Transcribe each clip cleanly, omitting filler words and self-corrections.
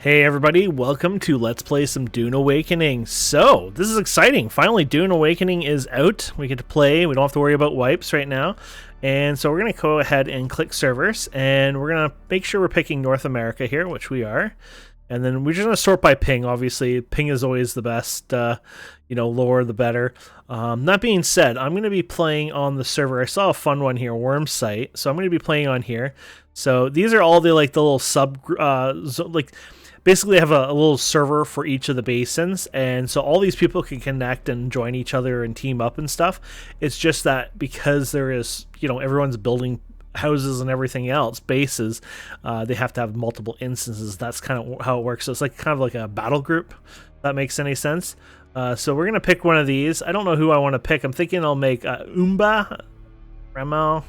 Hey everybody, welcome to Let's Play some Dune Awakening. So, this is exciting. Finally, Dune Awakening is out. We get to play. We don't have to worry about wipes right now. And so we're going to go ahead and click servers, and we're going to make sure we're picking North America here, which we are. And then we're just going to sort by ping, obviously. Ping is always the best, lower the better. That being said, I'm going to be playing on the server. I saw a fun one here, Wormsight. So I'm going to be playing on here. So these are all the little basically have a little server for each of the basins, and so all these people can connect and join each other and team up and stuff. It's just that because there is, everyone's building houses and everything else, bases, they have to have multiple instances. That's kind of how it works. So it's kind of like a battle group, if that makes any sense. So we're going to pick one of these. I don't know who I want to pick. I'm thinking I'll make Umbu, Remo. I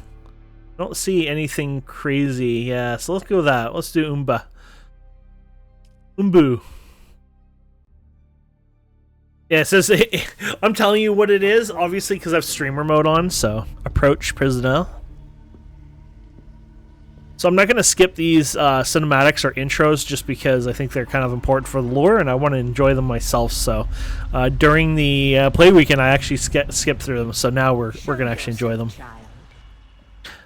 don't see anything crazy. Yeah, so let's go with that. Let's do Umbu. Umbu. Yeah, it says, I'm telling you what it is, obviously, because I have streamer mode on, so approach prisoner. So I'm not going to skip these cinematics or intros just because I think they're kind of important for the lore, and I want to enjoy them myself. So during the play weekend, I actually skipped through them, so now we're going to actually enjoy them.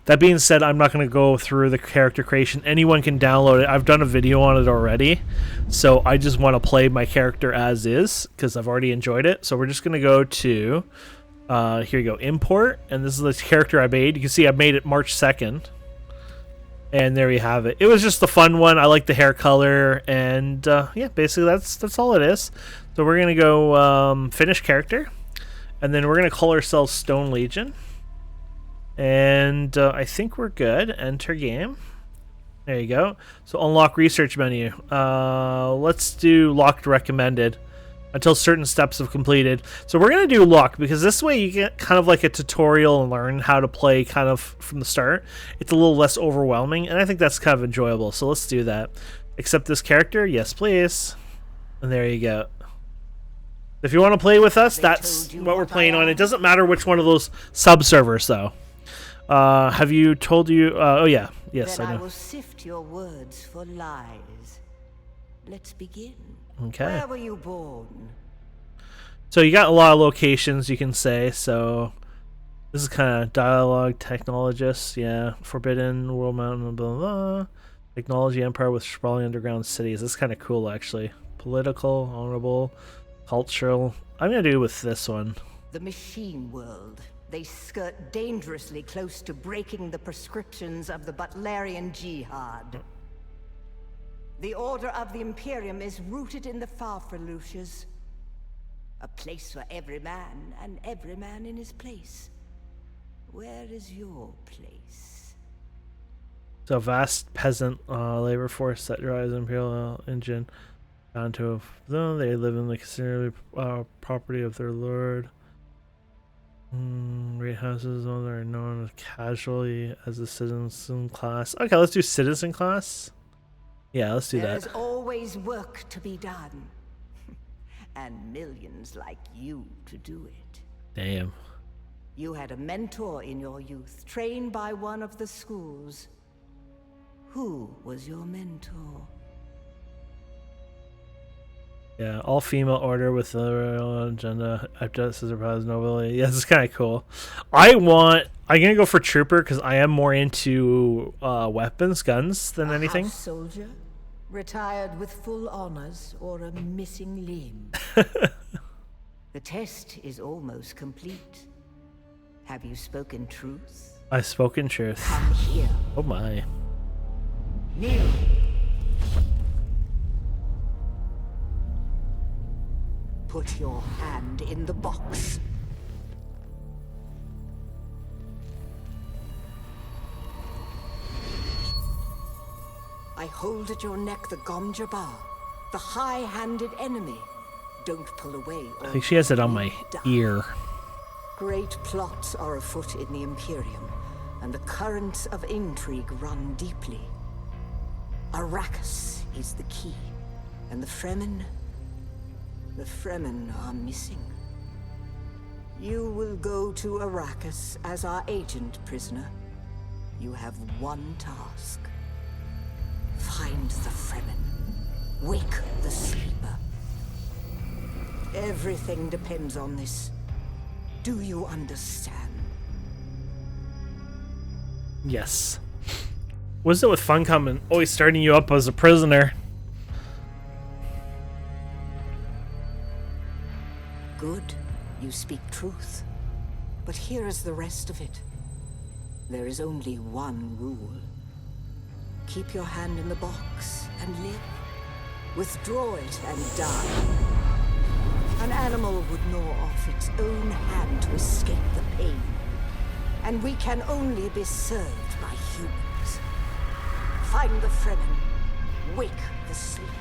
That being said, I'm not going to go through the character creation. Anyone can download it. I've done a video on it already, so I just want to play my character as is because I've already enjoyed it. So we're just going to go to, here you go, import, and this is the character I made. You can see I made it March 2nd, and there you have it. It was just a fun one. I like the hair color, and yeah, basically that's all it is. So we're going to go finish character, and then we're going to call ourselves StoneLegion. And I think we're good. Enter game. There you go. So unlock research menu. Let's do locked recommended until certain steps have completed. So we're going to do lock because this way you get kind of like a tutorial and learn how to play kind of from the start. It's a little less overwhelming, and I think that's kind of enjoyable. So let's do that. Accept this character. Yes, please. And there you go. If you want to play with us, that's what we're playing on. It doesn't matter which one of those sub-servers, though. Have you told you? Oh yeah, yes, then I know. I will sift your words for lies. Let's begin. Okay. Where were you born? So you got a lot of locations you can say. So this is kind of dialogue technologist. Yeah, Forbidden World Mountain, blah, blah, blah. Technology Empire with sprawling underground cities. This is kind of cool, actually. Political, honorable, cultural. I'm gonna do with this one. The machine world. They skirt dangerously close to breaking the prescriptions of the Butlerian Jihad. The Order of the Imperium is rooted in the Farfaluches. A place for every man, and every man in his place. Where is your place? So vast peasant labor force that drives Imperial engine down to they live in the considerable property of their lord. Great houses are known casually as a citizen class. Okay, let's do citizen class. Yeah, let's do that. There's always work to be done. And millions like you to do it. Damn. You had a mentor in your youth, trained by one of the schools. Who was your mentor? Yeah, all female order with the royal agenda. Justice has nobility. Yeah, this is kind of cool. I'm gonna go for trooper because I am more into weapons, guns than anything. House soldier, retired with full honors, or a missing limb. The test is almost complete. Have you spoken truth? I've spoken truth. Come here. Oh my. Kneel. Put your hand in the box. I hold at your neck the Gomjabar, the high-handed enemy. Don't pull away. I think she has it on my ear. Great plots are afoot in the Imperium, and the currents of intrigue run deeply. Arrakis is the key, and the Fremen are missing. You will go to Arrakis as our agent, prisoner. You have one task. Find the Fremen. Wake the sleeper. Everything depends on this. Do you understand? Yes. What's it with Funcom and always starting you up as a prisoner? Good. You speak truth. But here is the rest of it. There is only one rule. Keep your hand in the box and live. Withdraw it and die. An animal would gnaw off its own hand to escape the pain. And we can only be served by humans. Find the Fremen. Wake the sleeper.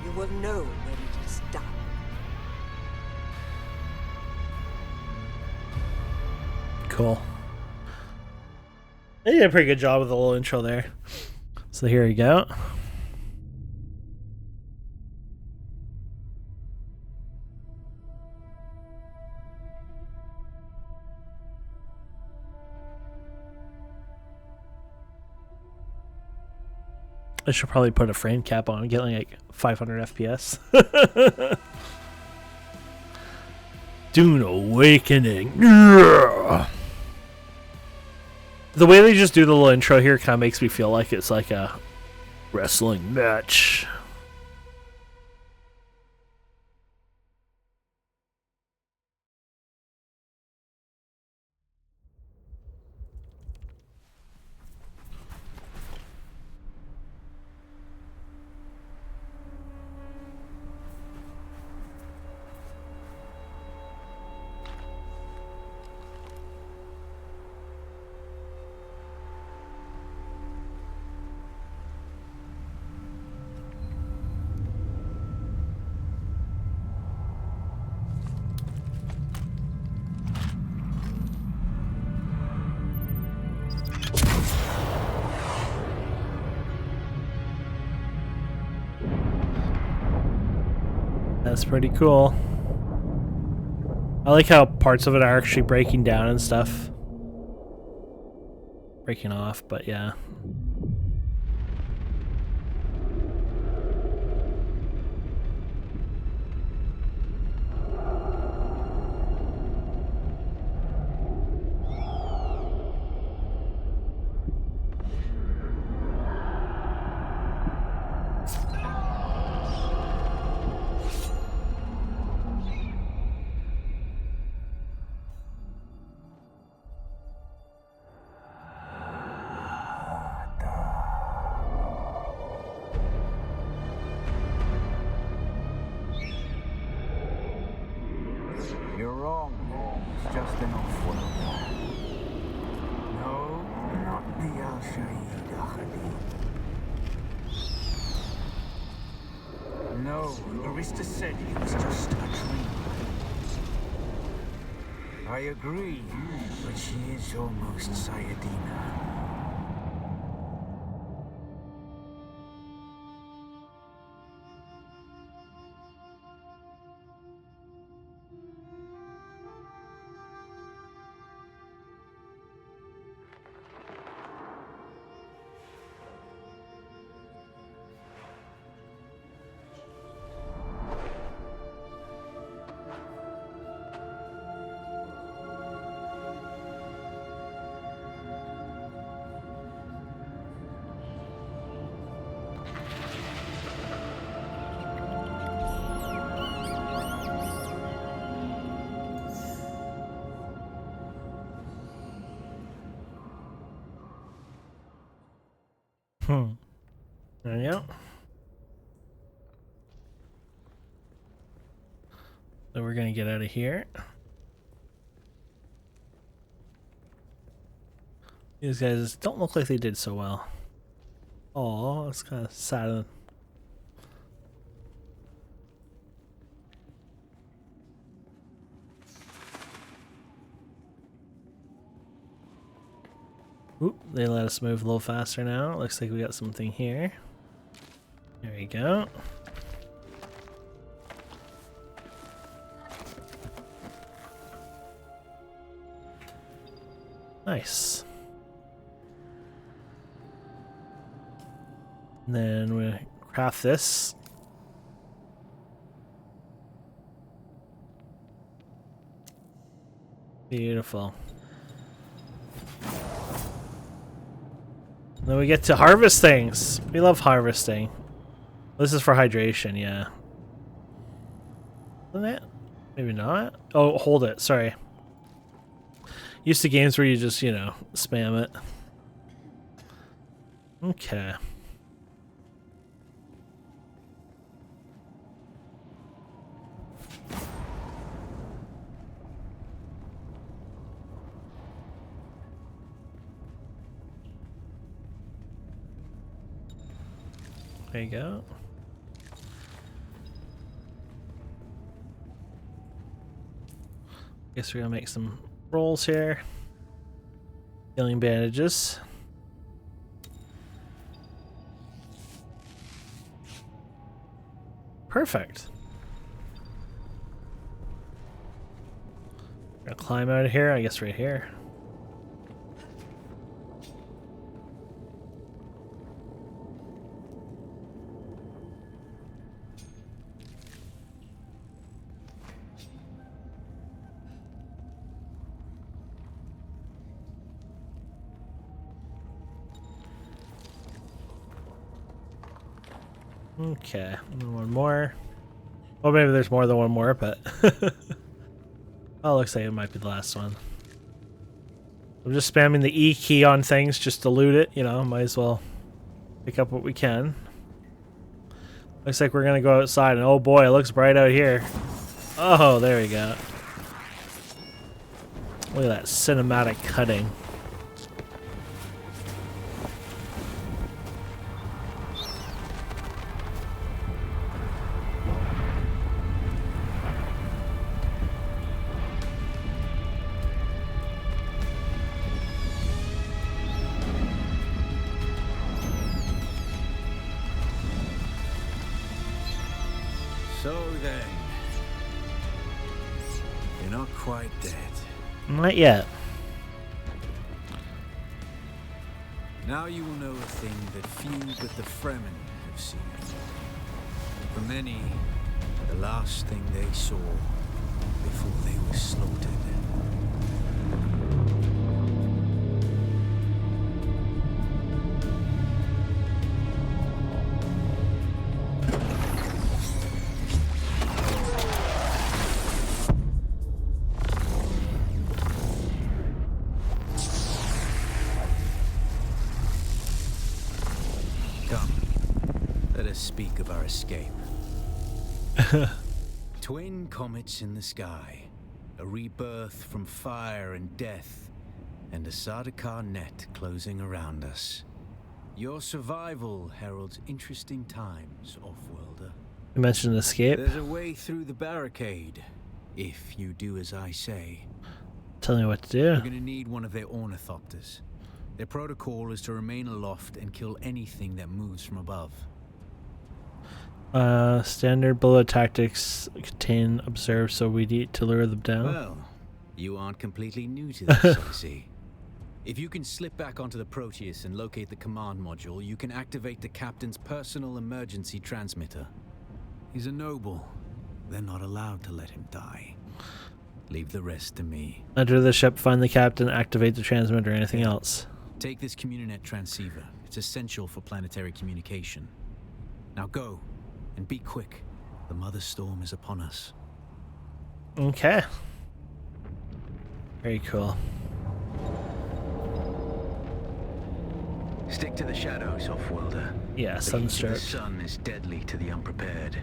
You will know when it is done. Cool. They did a pretty good job with the little intro there. So here we go. I should probably put a frame cap on and get like 500 FPS. Dune Awakening. Yeah. The way they just do the little intro here kind of makes me feel like it's like a wrestling match. That's pretty cool. I like how parts of it are actually breaking down and stuff. Breaking off, but yeah. You're wrong. It's just an off-world. No, not the Al-Shaheed Ahadi. No, Arista said it was just a dream. I agree, but she is almost Sayadina. There you go. So we're gonna get out of here. These guys don't look like they did so well. Oh, it's kind of sad. Oop, they let us move a little faster now. Looks like we got something here. There we go. Nice. And then we Craft this. Beautiful. Then we get to harvest things. We love harvesting. This is for hydration, yeah. Isn't it? Maybe not. Oh, hold it. Sorry. Used to games where you just, you know, spam it. Okay. There you go. Guess we're gonna make some rolls here. Healing bandages. Perfect. Gonna climb out of here, I guess right here. Okay, one more. Well, maybe there's more than one more, but oh, looks like it might be the last one. I'm just spamming the E key on things just to loot it, you know, might as well pick up what we can. Looks like we're gonna go outside, and oh boy, it looks bright out here. Oh, there we go. Look at that cinematic cutting. So then, you're not quite dead. Not yet. Now you will know a thing that few but the Fremen have seen. For many, the last thing they saw before they were slaughtered. Speak of our escape. Twin comets in the sky, a rebirth from fire and death, and a Sardaukar net closing around us. Your survival heralds interesting times, Offworlder. You mentioned escape. There's a way through the barricade, if you do as I say. Tell me what to do. You're gonna need one of their ornithopters. Their protocol is to remain aloft and kill anything that moves from above. Standard bullet tactics contain observe, so we need to lure them down. Well, you aren't completely new to this, I see. If you can slip back onto the Proteus and locate the command module, you can activate the captain's personal emergency transmitter. He's a noble. They're not allowed to let him die. Leave the rest to me. Enter the ship, find the captain, activate the transmitter, anything else. Take this communinet transceiver. It's essential for planetary communication. Now go. And be quick. The Mother Storm is upon us. Okay. Very cool. Stick to the shadows, Offworlder. Yeah, sunstroke. The sun is deadly to the unprepared.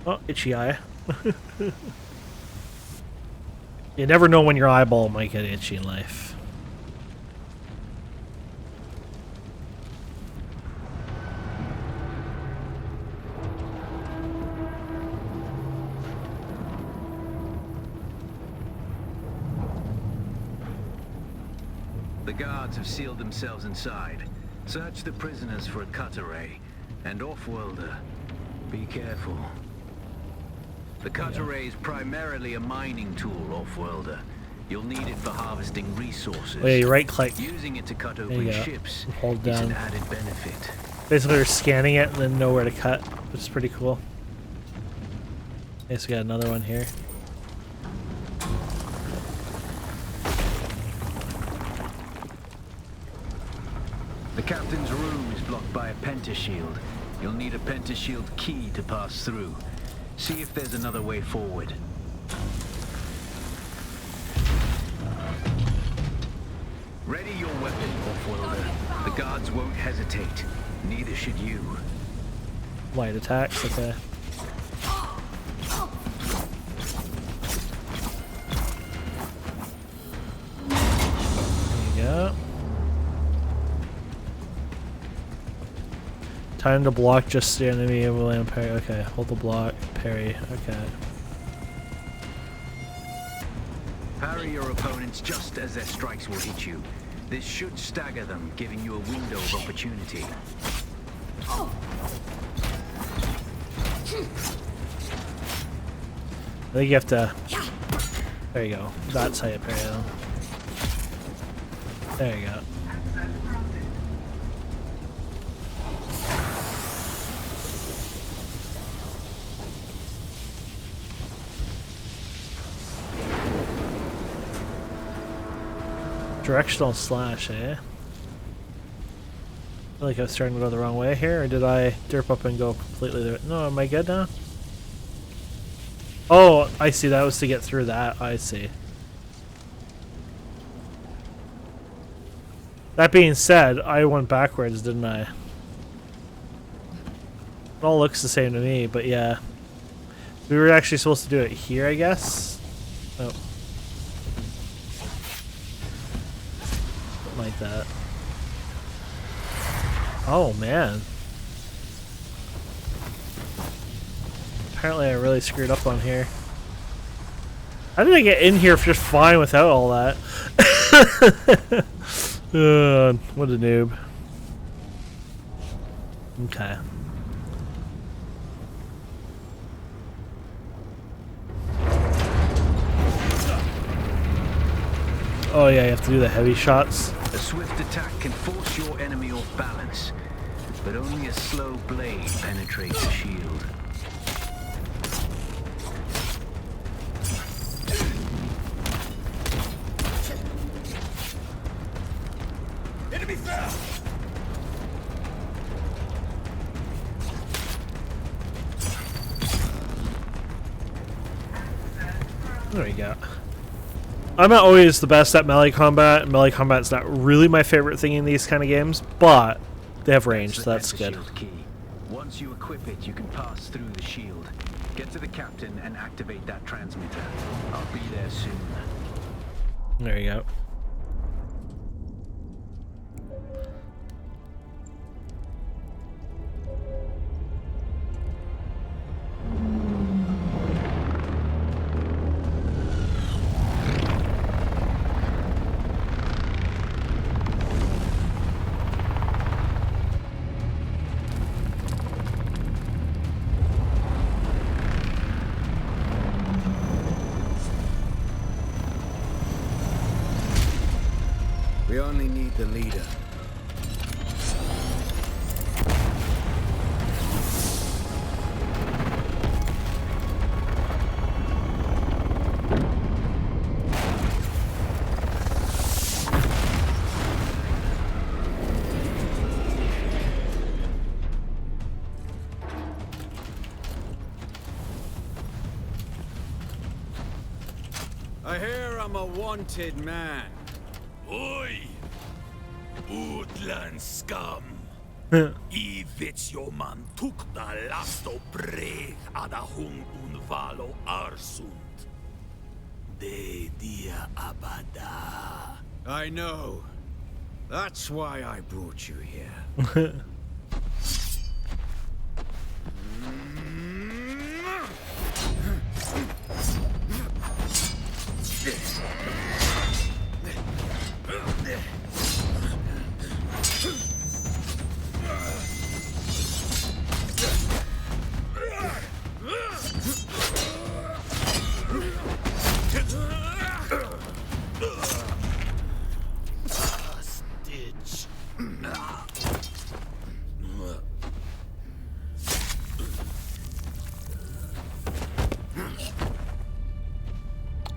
Oh, itchy eye. You never know when your eyeball might get itchy in life. The guards have sealed themselves inside. Search the prisoners for a cut array. And Offworlder, be careful. The cut array is primarily a mining tool, Offworlder. You'll need it for harvesting resources. Oh yeah, you right click. Using it to cut There open you go. ships Hold is down. an added benefit. Basically, we're scanning it and then know where to cut, which is pretty cool. Okay, so we got another one here. The captain's room is blocked by a pentashield. You'll need a pentashield key to pass through. See if there's another way forward. Ready your weapon, Offworlder. The guards won't hesitate. Neither should you. Light attacks, okay. There you go. Time to block just the enemy and will land parry. Okay, hold the block, parry. Okay. Parry your opponents just as their strikes will hit you. This should stagger them, giving you a window of opportunity. I think you have to. There you go. That's how you parry them. There you go. Directional slash, eh? I feel like I was starting to go the wrong way here, or did I derp up and go completely there? No, am I good now? Oh, I see. That was to get through that. I see. That being said, I went backwards, didn't I? It all looks the same to me, but yeah. We were actually supposed to do it here, I guess? Oh. Something like that. Oh, man. Apparently I really screwed up on here. How did I get in here just fine without all that? What a noob. Okay. Oh yeah, you have to do the heavy shots. A swift attack can force your enemy off balance, but only a slow blade penetrates a shield. Enemy fell! There we go. I'm not always the best at melee combat. Melee combat's not really my favorite thing in these kind of games, but they have range, so that's good. Shield key. Once you equip it, you can pass through the shield. Get to the captain and activate that transmitter. I'll be there soon. There you go. We only need the leader. I hear I'm a wanted man. Oi! Utland scum! I vits jo man tukta lasto breg ada hung unvalo arsund. De dia abada. I know. That's why I brought you here.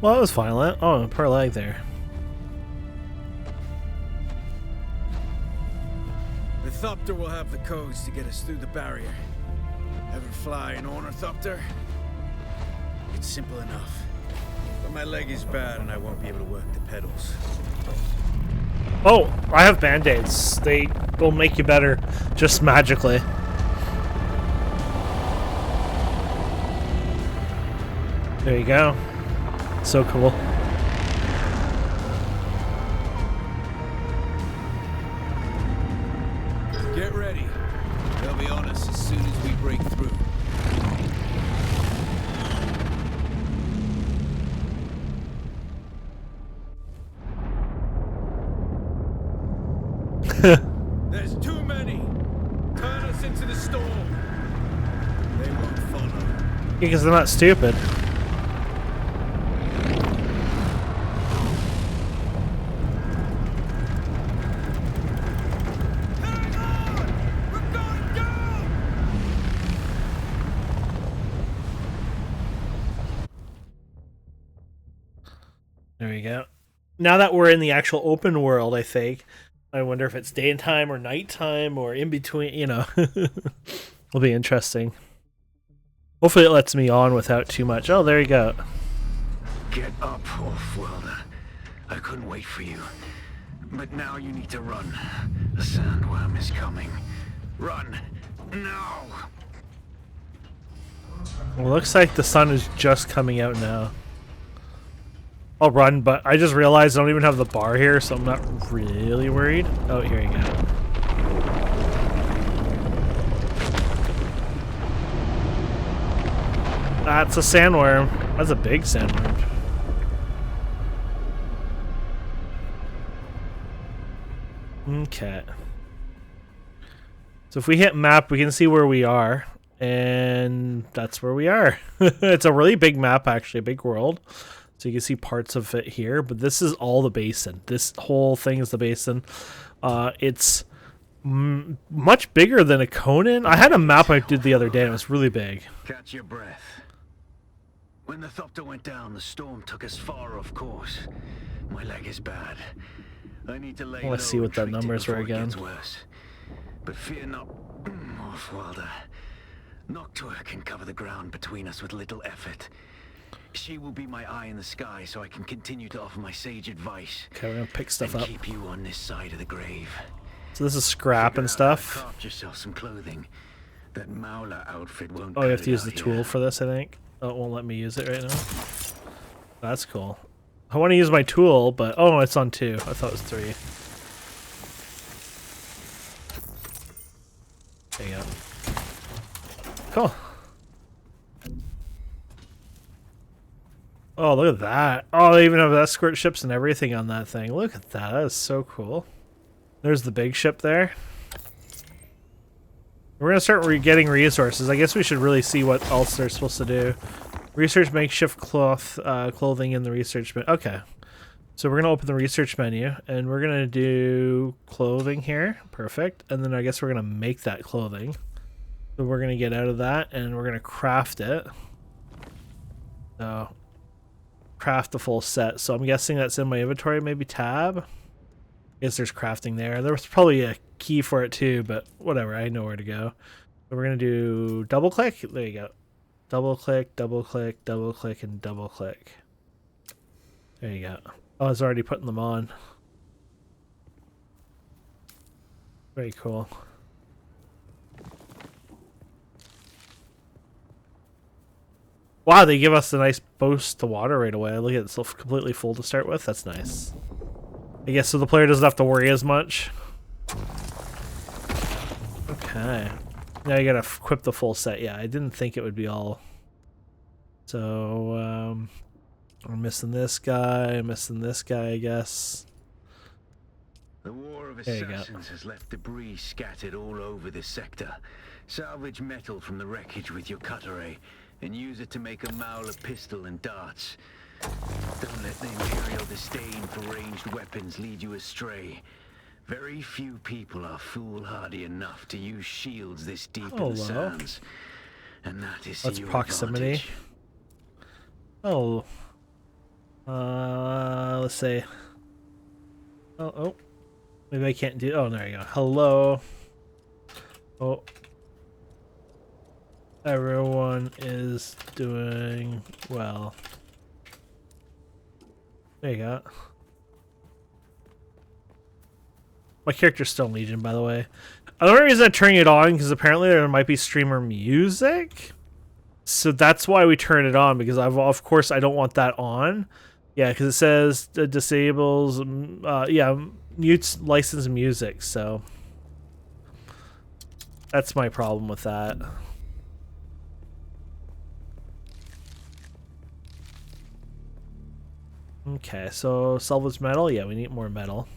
Well, that was violent. Oh, poor leg there. The Thopter will have the codes to get us through the barrier. Ever fly an ornithopter? It's simple enough. But my leg is bad and I won't be able to work the pedals. Oh, I have band-aids. They will make you better just magically. There you go. So cool. Get ready. They'll be on us as soon as we break through. There's too many. Turn us into the storm. They won't follow. Because they're not stupid. Hang on! We're going down! There we go. Now that we're in the actual open world, I think, I wonder if it's daytime or nighttime or in between, you know. It'll be interesting. Hopefully it lets me on without too much. Oh, there you go. Get up, Off-Worlder. I couldn't wait for you. But now you need to run. The sandworm is coming. Run. Now! Well, looks like the sun is just coming out now. I'll run, but I just realized I don't even have the bar here, so I'm not really worried. Oh, here you go. That's a sandworm. That's a big sandworm. Okay. So if we hit map, we can see where we are. And that's where we are. It's a really big map, actually, a big world. So you can see parts of it here, but this is all the basin. This whole thing is the basin. It's much bigger than a Conan. I had a map I did the other day, and it was really big. Catch your breath. When the Thopter went down, the storm took us far off course. My leg is bad. I need to lay low. Let's see what and the treat it numbers were before it again. gets worse. But fear not, Off-Worlder. Noctua can cover the ground between us with little effort. She will be my eye in the sky so I can continue to offer my sage advice. Okay, we're gonna pick stuff and up. keep you on this side of the grave. So this is scrap Figure and out how to stuff. craft yourself some clothing. That Mauler outfit won't. Oh, you have cut to it use the out tool here. for this, I think. Oh, it won't let me use it right now. That's cool. I want to use my tool, but... Oh, it's on 2. I thought it was 3. There you go. Cool. Oh, look at that. Oh, they even have escort ships and everything on that thing. Look at that. That is so cool. There's the big ship there. We're going to start getting resources. I guess we should really see what else they're supposed to do. Research makeshift clothing in the research menu. Okay. So we're going to open the research menu, and we're going to do clothing here. Perfect. And then I guess we're going to make that clothing. So we're going to get out of that, and we're going to craft it. So, craft the full set. So I'm guessing that's in my inventory, maybe tab. I guess there's crafting there. There was probably a key for it too, but whatever, I know where to go. So we're going to do double click. There you go. Double click, double click, double click, and double click. There you go. Oh, I was already putting them on. Very cool. Wow, they give us a nice boost to water right away. Look at it, it's completely full to start with. That's nice. I guess so the player doesn't have to worry as much. Okay. Now you gotta equip the full set. Yeah, I didn't think it would be all. So, I'm missing this guy. I'm missing this guy, I guess. The War of There you go. Assassins has left debris scattered all over this sector. Salvage metal from the wreckage with your cutlery and use it to make a Mauler pistol and darts. Don't let the Imperial disdain for ranged weapons lead you astray. Very few people are foolhardy enough to use shields this deep in the sands. And that is That's to your proximity. advantage. Oh. Let's say. Oh. Maybe I can't do. Oh, there you go. Hello. Oh. Everyone is doing well. There you go. My character's StoneLegion, by the way. The only reason I'm turning it on because apparently there might be streamer music. So that's why we turn it on, because of course I don't want that on. Yeah, because it says disables, mutes licensed music. So that's my problem with that. Okay, so salvage metal. Yeah, we need more metal.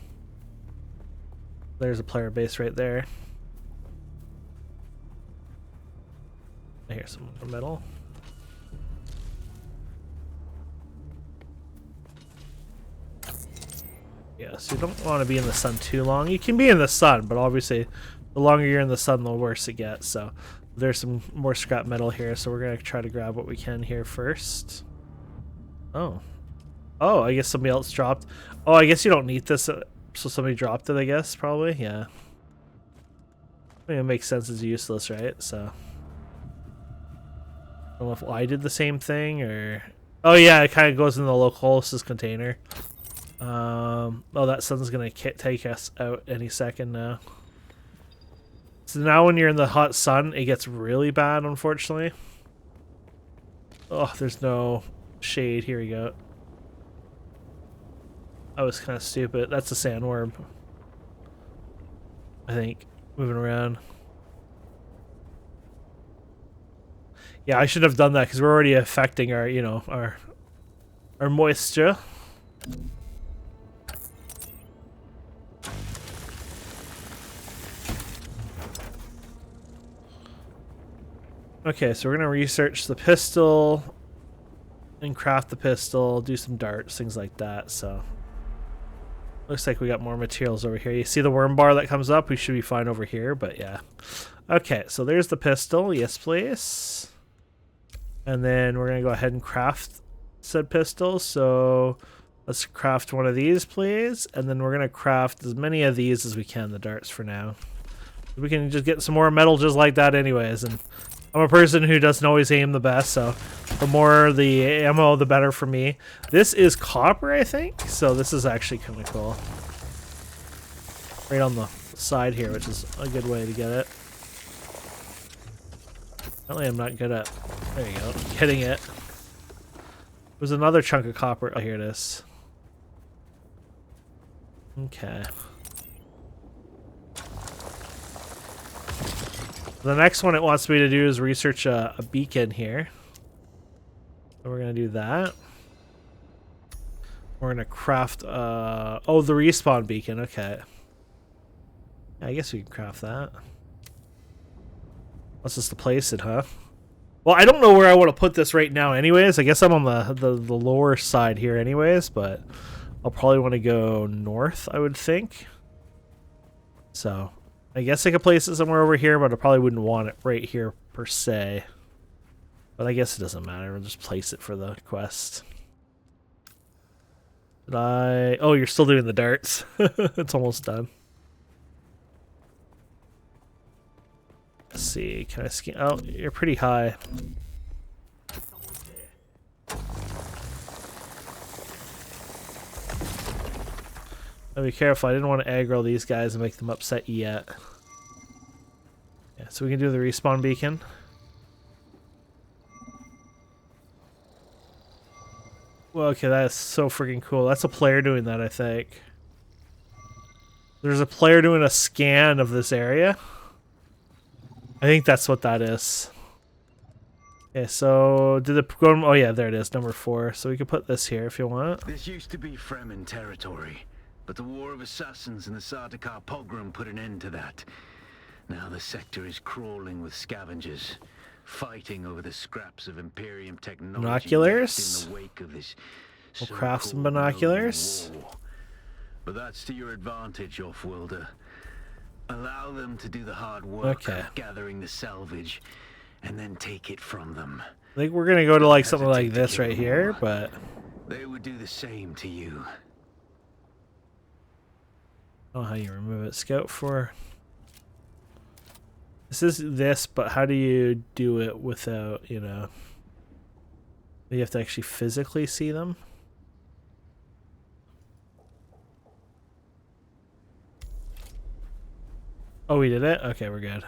There's a player base right there. Here's some more metal. Yeah, so you don't want to be in the sun too long. You can be in the sun, but obviously the longer you're in the sun, the worse it gets. So there's some more scrap metal here, so we're going to try to grab what we can here first. Oh, I guess somebody else dropped. Oh, I guess you don't need this, so somebody dropped it, I guess, probably. Yeah. I mean, it makes sense, it's useless, right? So I don't know if I did the same thing or... Oh yeah, it kind of goes in the localhost's container. Oh, that sun's gonna take us out any second now. So now when you're in the hot sun, it gets really bad, unfortunately. Oh, there's no shade. Here we go. That was kind of stupid. That's a sandworm, I think, moving around. Yeah, I should have done that because we're already affecting our, you know, our moisture. Okay, so we're gonna research the pistol and craft the pistol, do some darts, things like that. So looks like we got more materials over here. You see the worm bar that comes up? We should be fine over here, but yeah. Okay, so there's the pistol. Yes, please. And then we're gonna go ahead and craft said pistol. So let's craft one of these, please. And then we're gonna craft as many of these as we can, the darts for now. We can just get some more metal just like that anyways. And I'm a person who doesn't always aim the best, so the more the ammo, the better for me. This is copper, I think, so this is actually kind of cool. Right on the side here, which is a good way to get it. Apparently I'm not good at, there you go, getting it. There's another chunk of copper. Oh, here it is. Okay. The next one it wants me to do is research a beacon here. So we're going to do that. We're going to craft... oh, the respawn beacon. Okay. Yeah, I guess we can craft that. What's just to place it, huh? Well, I don't know where I want to put this right now anyways. I guess I'm on the lower side here anyways, but I'll probably want to go north, I would think. So... I guess I could place it somewhere over here, but I probably wouldn't want it right here per se. But I guess it doesn't matter. We'll just place it for the quest. Did I... Oh, you're still doing the darts. It's almost done. Let's see. Can I scan... Oh, you're pretty high. I'll be careful. I didn't want to aggro these guys and make them upset yet. Yeah, so we can do the respawn beacon. Well, okay, that is so freaking cool. That's a player doing that, I think. There's a player doing a scan of this area. I think that's what that is. Okay, so did it go? Oh yeah, there it is, number 4. So we can put this here if you want. This used to be Fremen territory, but the War of Assassins and the Sardaukar pogrom put an end to that. Now the sector is crawling with scavengers, fighting over the scraps of Imperium technology binoculars. in the wake of this. We'll craft some binoculars. War. But that's to your advantage, Offworlder. Allow them to do the hard work of gathering the salvage, and then take it from them. I think we're gonna go to like something like this right here, but They would do the same to you. Oh, how you remove it. Scout for... This is this, but how do you do it without, you know... You have to actually physically see them? Oh, we did it? Okay, we're good.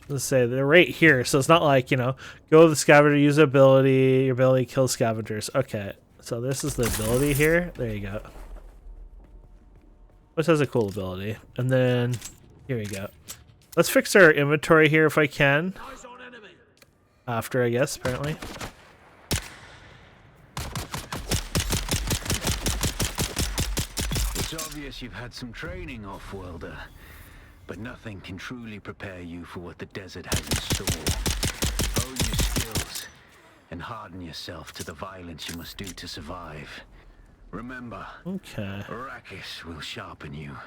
Let's say they're right here, so it's not like, you know, go to the scavenger, use ability, your ability kills scavengers. Okay, so this is the ability here. There you go. This has a cool ability. And then, here we go. Let's fix our inventory here if I can. After, I guess, apparently. It's obvious you've had some training, off-worlder. But nothing can truly prepare you for what the desert has in store. Hone your skills and harden yourself to the violence you must do to survive. Remember, Okay. Arrakis will sharpen you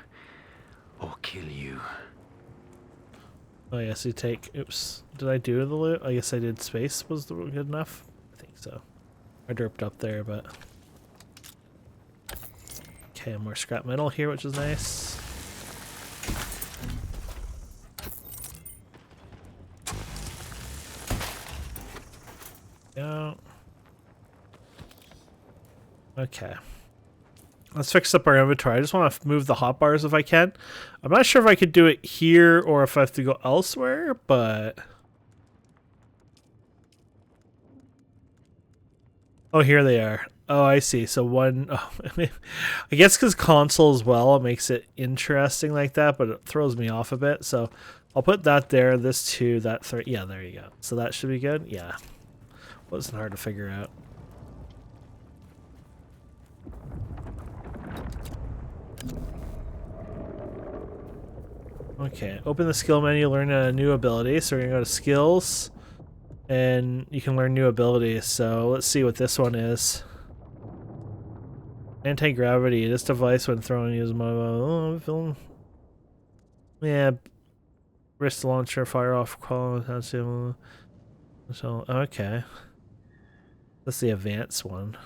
or kill you. Oh, yes, you take... Oops. Did I do the loot? I guess I did. Space was the good enough? I think so. I derped up there, but... Okay, more scrap metal here, which is nice. Yeah. Okay. Let's fix up our inventory. I just want to move the hotbars if I can. I'm not sure if I could do it here or if I have to go elsewhere, but... Oh, here they are. Oh, I see. So one... Oh, I guess because console as well, it makes it interesting like that, but it throws me off a bit. So I'll put that there, this two, that three. Yeah, there you go. So that should be good. Yeah. Wasn't hard to figure out. Okay, open the skill menu, learn a new ability. So we're gonna go to skills, and you can learn new abilities. So let's see what this one is. Anti-gravity. This device, when thrown, uses mobile film. Yeah, wrist launcher, fire off, call. So okay, that's the advanced one.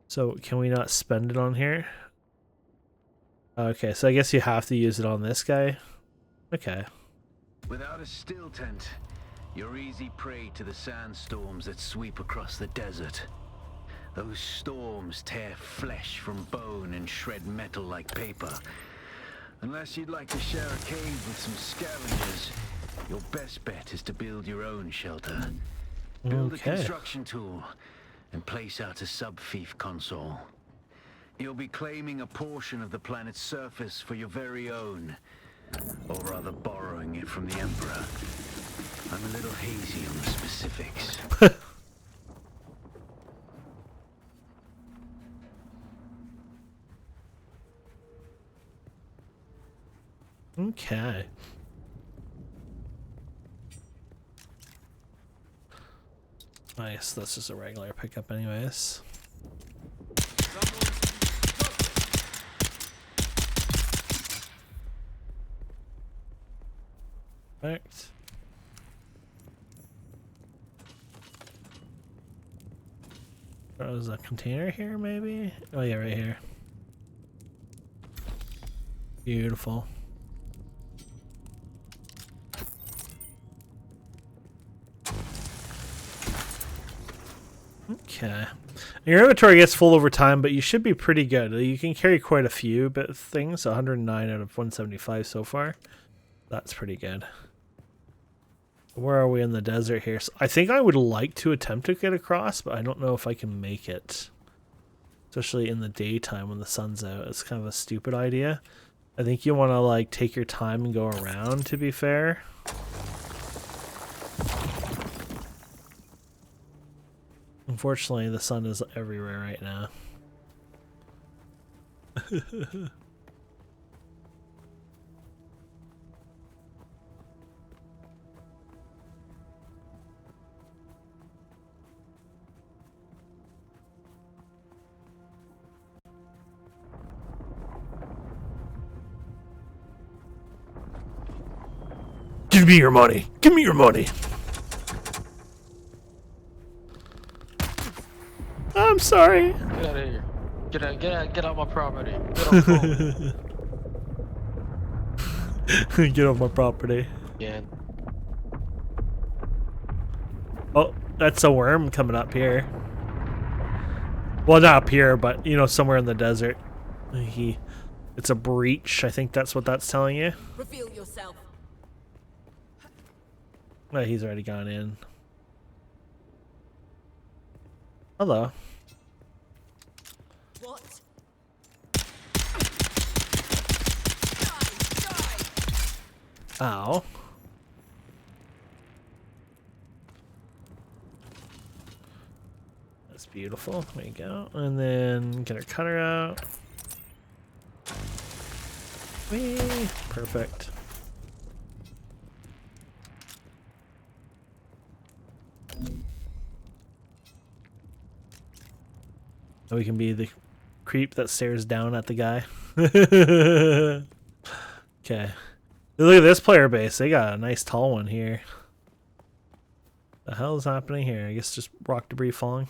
So can we not spend it on here? Okay, so I guess you have to use it on this guy. Okay. Without a still tent, you're easy prey to the sandstorms that sweep across the desert. Those storms tear flesh from bone and shred metal like paper. Unless you'd like to share a cave with some scavengers, your best bet is to build your own shelter. Build a construction tool and place out a sub-fief console. You'll be claiming a portion of the planet's surface for your very own, or rather borrowing it from the Emperor. I'm a little hazy on the specifics. Okay. Nice, that's just a regular pickup anyways. Perfect. There's a container here, maybe? Oh yeah, right here. Beautiful. Okay. Your inventory gets full over time, but you should be pretty good. You can carry quite a few things, 109 out of 175 so far. That's pretty good. Where are we in the desert here? So I think I would like to attempt to get across, but I don't know if I can make it. Especially in the daytime when the sun's out. It's kind of a stupid idea. I think you want to like take your time and go around, to be fair. Unfortunately, the sun is everywhere right now. Give me your money. Give me your money. sorry. Get out of here. Get out my property. Get off phone. Get off my property. Again. Oh, that's a worm coming up here. Well, not up here, but you know, somewhere in the desert. It's a breach. I think that's what that's telling you. Reveal yourself. Well, he's already gone in. Hello. What? Ow. That's beautiful. There you go. And then get our cutter out. Whee! Perfect. So we can be the creep that stares down at the guy. Okay. Look at this player base. They got a nice tall one here. The hell is happening here? I guess just rock debris falling.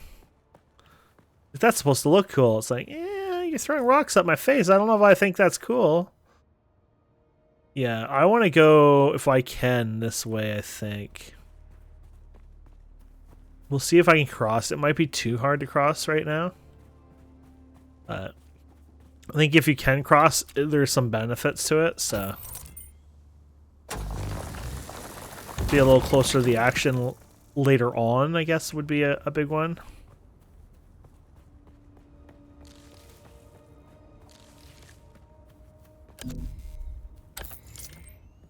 If that's supposed to look cool, it's like, yeah, you're throwing rocks at my face. I don't know if I think that's cool. Yeah, I want to go, if I can, this way, I think. We'll see if I can cross. It might be too hard to cross right now. I think if you can cross, there's some benefits to it, so. Be a little closer to the action later on, I guess, would be a big one.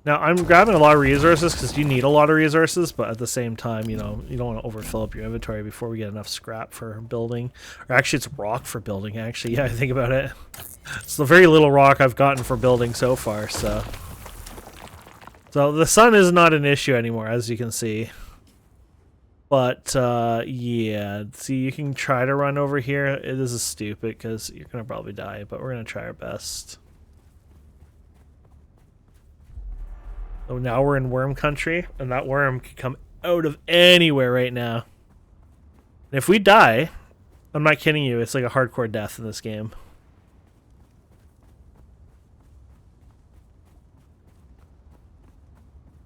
Now, I'm grabbing a lot of resources because you need a lot of resources, but at the same time, you know, you don't want to overfill up your inventory before we get enough scrap for building. Or actually, it's rock for building, actually. Yeah, I think about it. It's the very little rock I've gotten for building so far, so. So the sun is not an issue anymore, as you can see. But, yeah. See, you can try to run over here. This is stupid because you're going to probably die, but we're going to try our best. So now we're in worm country, and that worm can come out of anywhere right now. And if we die, I'm not kidding you, it's like a hardcore death in this game.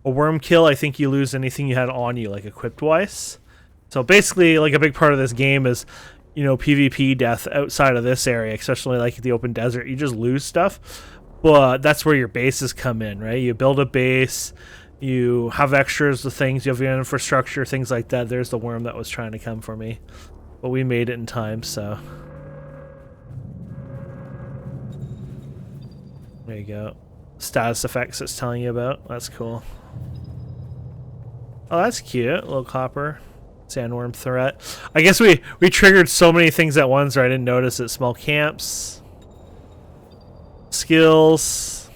A worm kill, I think you lose anything you had on you, like equipped-wise. So basically, like a big part of this game is, you know, PvP death outside of this area, especially like the open desert. You just lose stuff. But that's where your bases come in, right? You build a base, you have extras of things, you have your infrastructure, things like that. There's the worm that was trying to come for me. But we made it in time, so. There you go. Status effects it's telling you about. That's cool. Oh, that's cute. Little copper. Sandworm threat. I guess we triggered so many things at once, or I didn't notice it. Small camps. Skills.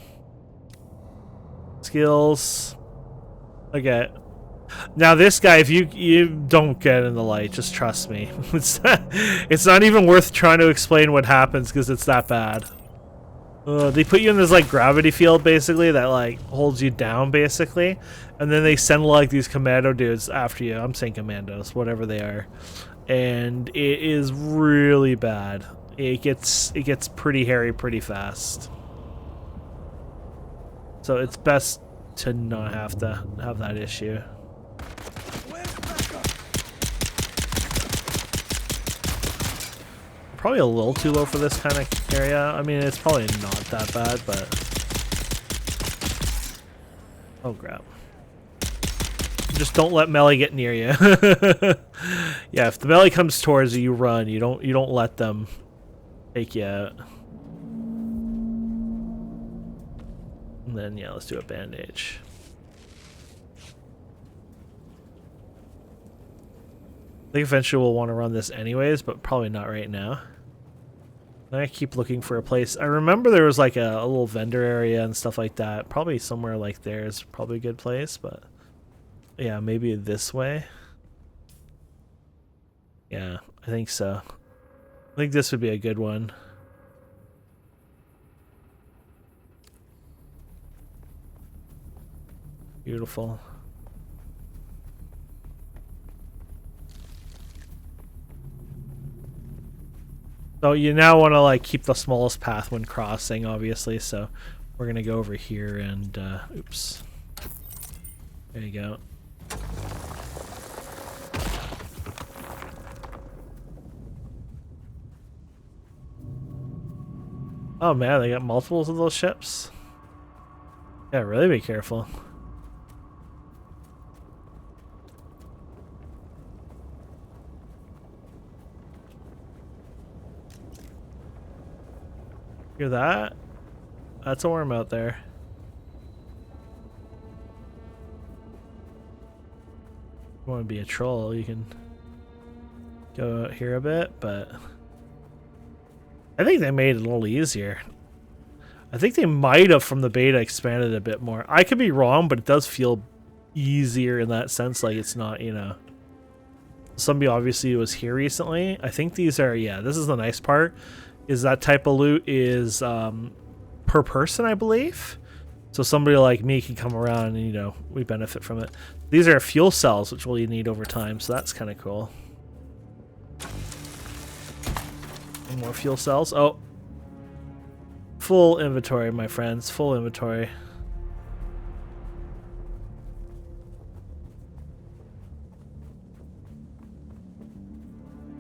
Okay. Now this guy, if you don't get in the light, just trust me. It's not even worth trying to explain what happens because it's that bad. They put you in this like gravity field basically that like holds you down basically, and then they send like these commando dudes after you. I'm saying commandos, whatever they are, and it is really bad. It gets pretty hairy pretty fast. So it's best to not have to have that issue. Probably a little too low for this kind of area. I mean, it's probably not that bad, but... Oh, crap. Just don't let melee get near you. Yeah, if the melee comes towards you, you run. You don't let them take you out. And then, yeah, let's do a bandage. I think eventually we'll want to run this anyways, but probably not right now. I keep looking for a place. I remember there was like a little vendor area and stuff like that. Probably somewhere like there is probably a good place, but yeah, maybe this way. Yeah, I think so. I think this would be a good one. Beautiful. So you now want to like keep the smallest path when crossing, obviously. So we're gonna go over here and oops. There you go. Oh man, they got multiples of those ships. Yeah, really be careful. Hear that? That's a worm out there. If you want to be a troll, you can go out here a bit, but I think they made it a little easier. I think they might have from the beta expanded a bit more. I could be wrong, but it does feel easier in that sense. Like it's not, you know. Somebody obviously was here recently. I think these are, yeah, this is the nice part. Is that type of loot is per person, I believe. So somebody like me can come around and, you know, we benefit from it. These are fuel cells, which we'll need over time, so that's kind of cool. More fuel cells. Oh. Full inventory, my friends. Full inventory.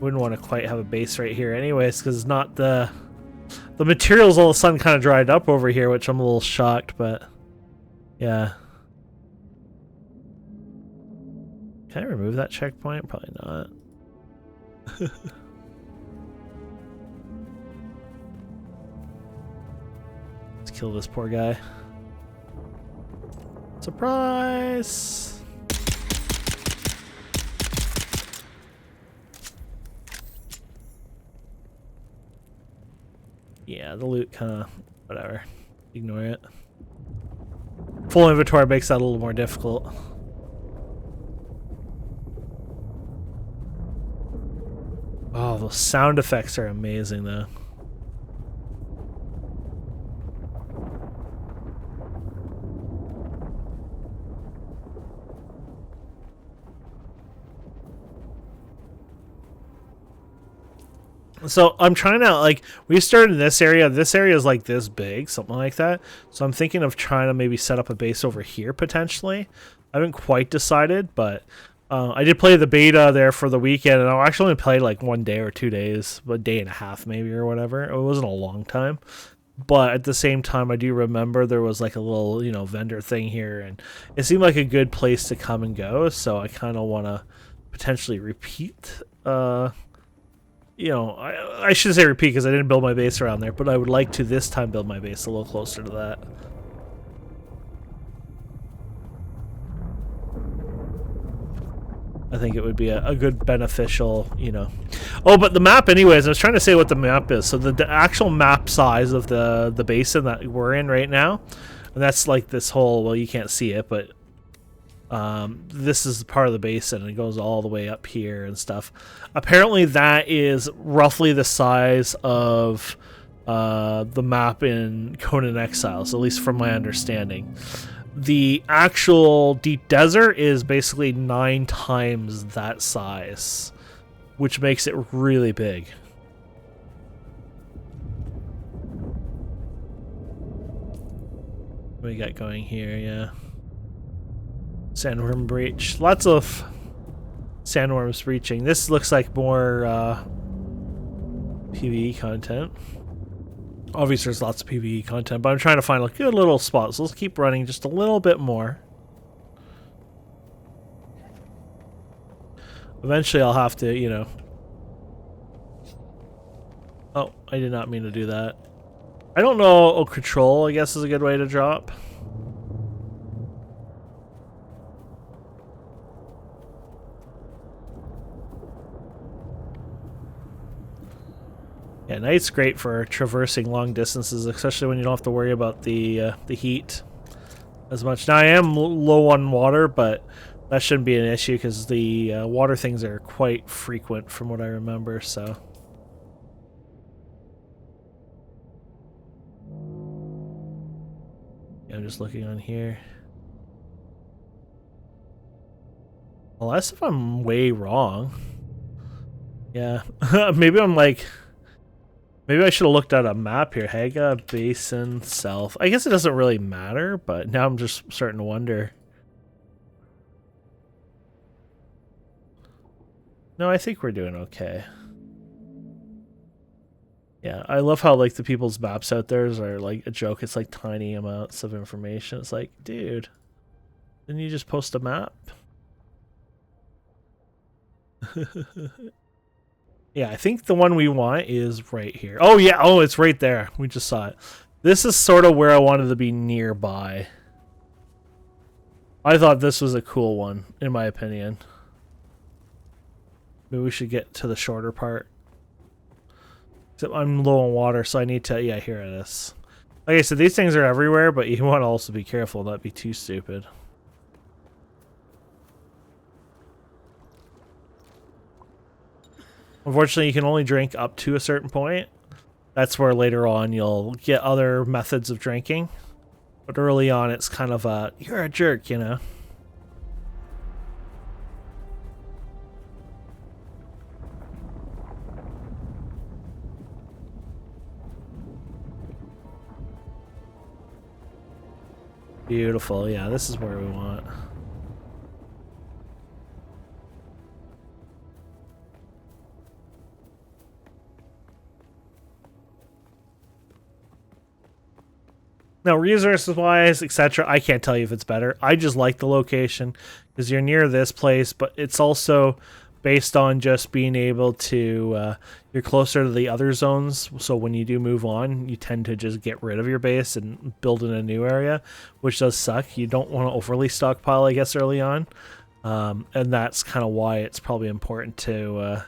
Wouldn't want to quite have a base right here anyways, because it's not the materials all of a sudden kind of dried up over here, which I'm a little shocked, but yeah. Can I remove that checkpoint? Probably not. Let's kill this poor guy. Surprise! Yeah, the loot kind of, whatever. Ignore it. Full inventory makes that a little more difficult. Oh, those sound effects are amazing, though. So I'm trying to, like, we started in this area. This area is like this big, something like that. So I'm thinking of trying to maybe set up a base over here potentially. I haven't quite decided, but I did play the beta there for the weekend, and I actually only played like 1 day or 2 days, a day and a half maybe or whatever. It wasn't a long time. But at the same time, I do remember there was like a little, you know, vendor thing here, and it seemed like a good place to come and go. So I kind of want to potentially repeat you know, I should say repeat because I didn't build my base around there, but I would like to this time build my base a little closer to that. I think it would be a good beneficial, you know. Oh, but the map anyways, I was trying to say what the map is. So the actual map size of the basin that we're in right now, and that's like this whole, well, you can't see it, but this is part of the basin and it goes all the way up here and stuff. Apparently that is roughly the size of the map in Conan Exiles, at least from my understanding. The actual deep desert is basically 9 times that size, which makes it really big. What we got going here, yeah. Sandworm breach. Lots of sandworms breaching. This looks like more PvE content. Obviously there's lots of PvE content, but I'm trying to find a good little spot. So let's keep running just a little bit more. Eventually I'll have to, you know... Oh, I did not mean to do that. I don't know. Oh, control, I guess, is a good way to drop. Yeah, night's great for traversing long distances, especially when you don't have to worry about the heat as much. Now I am low on water, but that shouldn't be an issue because the water things are quite frequent from what I remember. So yeah, I'm just looking on here. Unless if I'm way wrong. Yeah, maybe I'm like Maybe I should have looked at a map here. Hagga, Basin, South. I guess it doesn't really matter, but now I'm just starting to wonder. No, I think we're doing okay. Yeah, I love how like the people's maps out there are like a joke. It's like tiny amounts of information. It's like, dude, didn't you just post a map? Yeah, I think the one we want is right here. Oh yeah, oh it's right there. We just saw it. This is sort of where I wanted to be nearby. I thought this was a cool one, in my opinion. Maybe we should get to the shorter part. Except I'm low on water, so I need to... Yeah, here it is. Like I said, these things are everywhere, but you want to also be careful not be too stupid. Unfortunately, you can only drink up to a certain point. That's where later on you'll get other methods of drinking. But early on, it's kind of a... You're a jerk, you know? Beautiful. Yeah, this is where we want. Now, resources-wise, etc., I can't tell you if it's better. I just like the location because you're near this place, but it's also based on just being able to... you're closer to the other zones, so when you do move on, you tend to just get rid of your base and build in a new area, which does suck. You don't want to overly stockpile, I guess, early on. And that's kind of why it's probably important to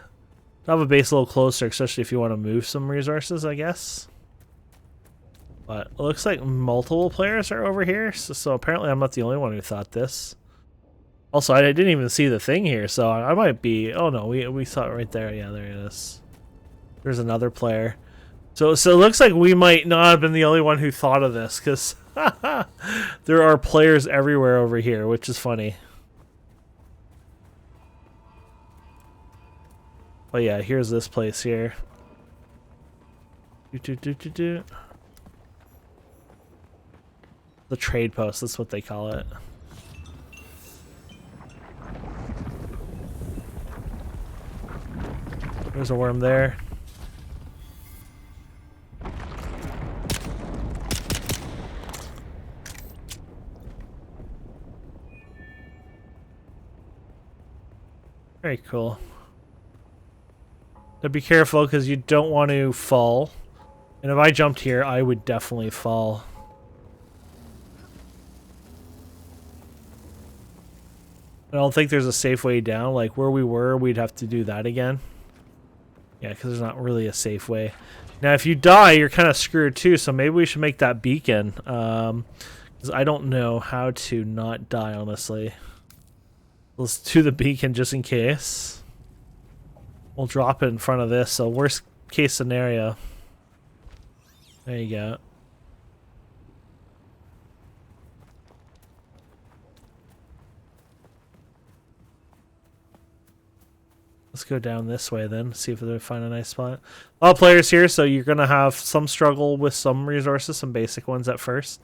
have a base a little closer, especially if you want to move some resources, I guess. But it looks like multiple players are over here, so apparently I'm not the only one who thought this. Also, I didn't even see the thing here, so I might be... Oh no, we saw it right there. Yeah, there it is. There's another player. So it looks like we might not have been the only one who thought of this, because there are players everywhere over here, which is funny. But yeah, here's this place here. The trade post, that's what they call it. There's a worm there. Very cool. But be careful because you don't want to fall. And if I jumped here, I would definitely fall. I don't think there's a safe way down. Like where we were, we'd have to do that again. Yeah, because there's not really a safe way. Now, if you die, you're kind of screwed too, so maybe we should make that beacon. Because I don't know how to not die, honestly. Let's do the beacon just in case. We'll drop it in front of this, so worst case scenario. There you go. Let's go down this way then, see if we find a nice spot. All players here, so you're going to have some struggle with some resources, some basic ones at first.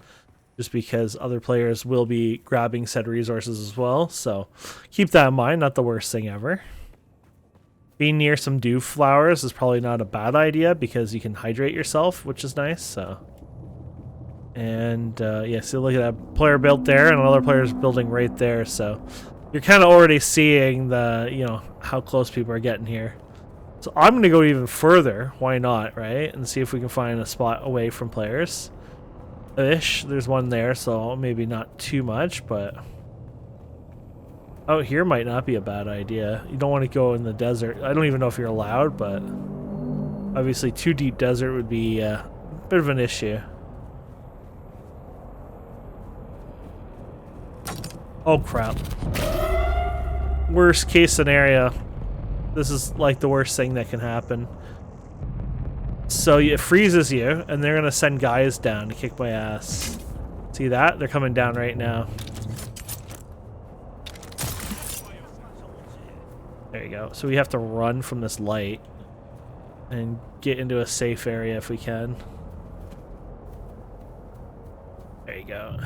Just because other players will be grabbing said resources as well. So keep that in mind, not the worst thing ever. Being near some dew flowers is probably not a bad idea because you can hydrate yourself, which is nice. So, and yeah, so look at that player built there and another player's building right there. So you're kind of already seeing the, you know, how close people are getting here. So I'm going to go even further. Why not, right? And see if we can find a spot away from players. Ish. There's one there, so maybe not too much, but... Out here might not be a bad idea. You don't want to go in the desert. I don't even know if you're allowed, but... Obviously, too deep desert would be a bit of an issue. Oh, crap. Worst case scenario. This is like the worst thing that can happen. So it freezes you, and they're going to send guys down to kick my ass. See that? They're coming down right now. There you go. So we have to run from this light. and get into a safe area if we can. There you go.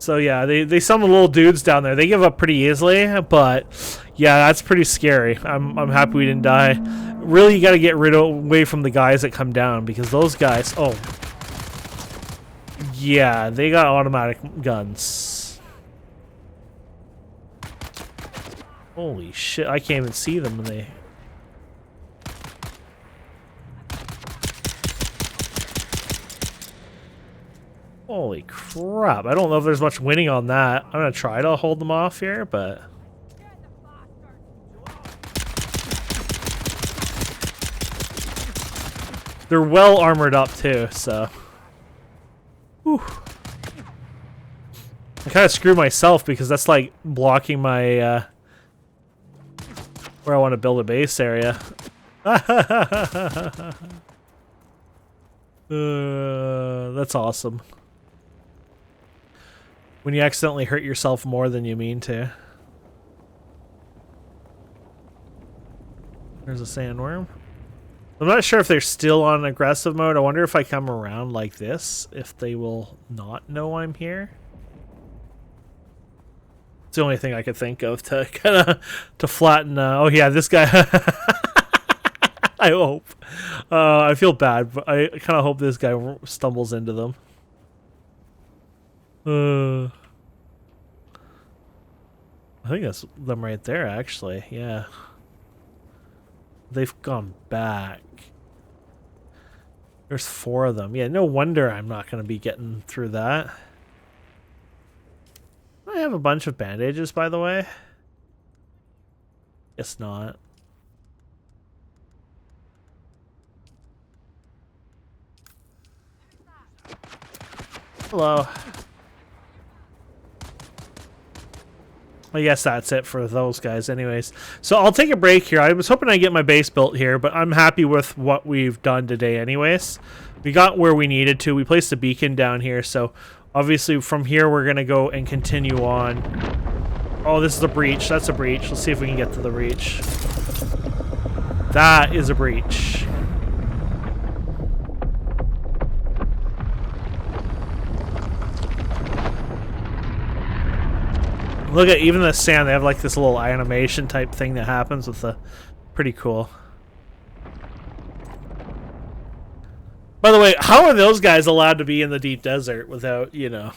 So yeah, they summon little dudes down there. They give up pretty easily, but yeah, that's pretty scary. I'm happy we didn't die. Really, you got to get away from the guys that come down, because those guys. Oh, yeah, they got automatic guns. Holy shit! I can't even see them when they. Holy crap, I don't know if there's much winning on that. I'm gonna try to hold them off here, but... They're well armored up too, so... Whew. I kind of screw myself because that's like blocking my... where I want to build a base area. That's awesome. When you accidentally hurt yourself more than you mean to. There's a sandworm. I'm not sure if they're still on aggressive mode. I wonder if I come around like this, if they will not know I'm here. It's the only thing I could think of to kind of to flatten. Oh yeah, this guy. I hope. I feel bad, but I kind of hope this guy stumbles into them. I think that's them right there, actually. Yeah. They've gone back. There's 4 of them. Yeah, no wonder I'm not going to be getting through that. I have a bunch of bandages, by the way. Guess not. Hello. I guess that's it for those guys anyways. So I'll take a break here. I was hoping I'd get my base built here, but I'm happy with what we've done today anyways. We got where we needed to. We placed a beacon down here, so obviously from here we're going to go and continue on. Oh, this is a breach. That's a breach. Let's see if we can get to the breach. That is a breach. Look at even the sand. They have like this little animation type thing that happens with the... Pretty cool. By the way, how are those guys allowed to be in the deep desert without, you know...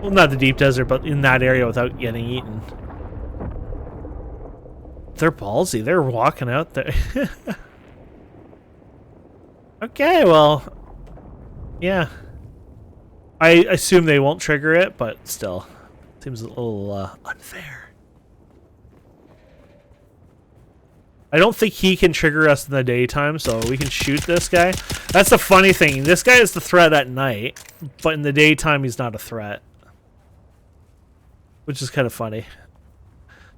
Well, not the deep desert, but in that area without getting eaten? They're ballsy. They're walking out there. Okay, well... Yeah. I assume they won't trigger it, but still... Seems a little unfair. I don't think he can trigger us in the daytime, so we can shoot this guy. That's the funny thing. This guy is the threat at night, but in the daytime he's not a threat. Which is kind of funny.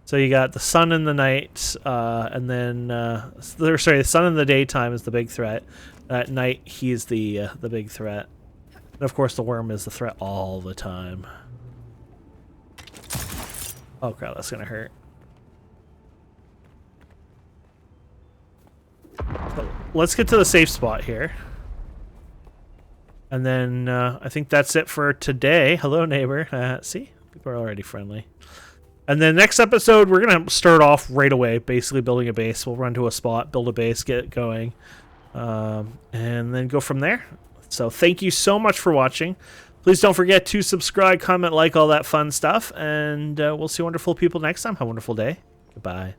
So you got the sun in the night, and then... sorry, the sun in the daytime is the big threat. At night, he's the big threat. And of course, the worm is the threat all the time. Oh crap, that's gonna hurt. But let's get to the safe spot here. And then I think that's it for today. Hello, neighbor. See? People are already friendly. And then next episode, we're going to start off right away, basically building a base. We'll run to a spot, build a base, get it going, and then go from there. So thank you so much for watching. Please don't forget to subscribe, comment, like, all that fun stuff. And we'll see wonderful people next time. Have a wonderful day. Goodbye.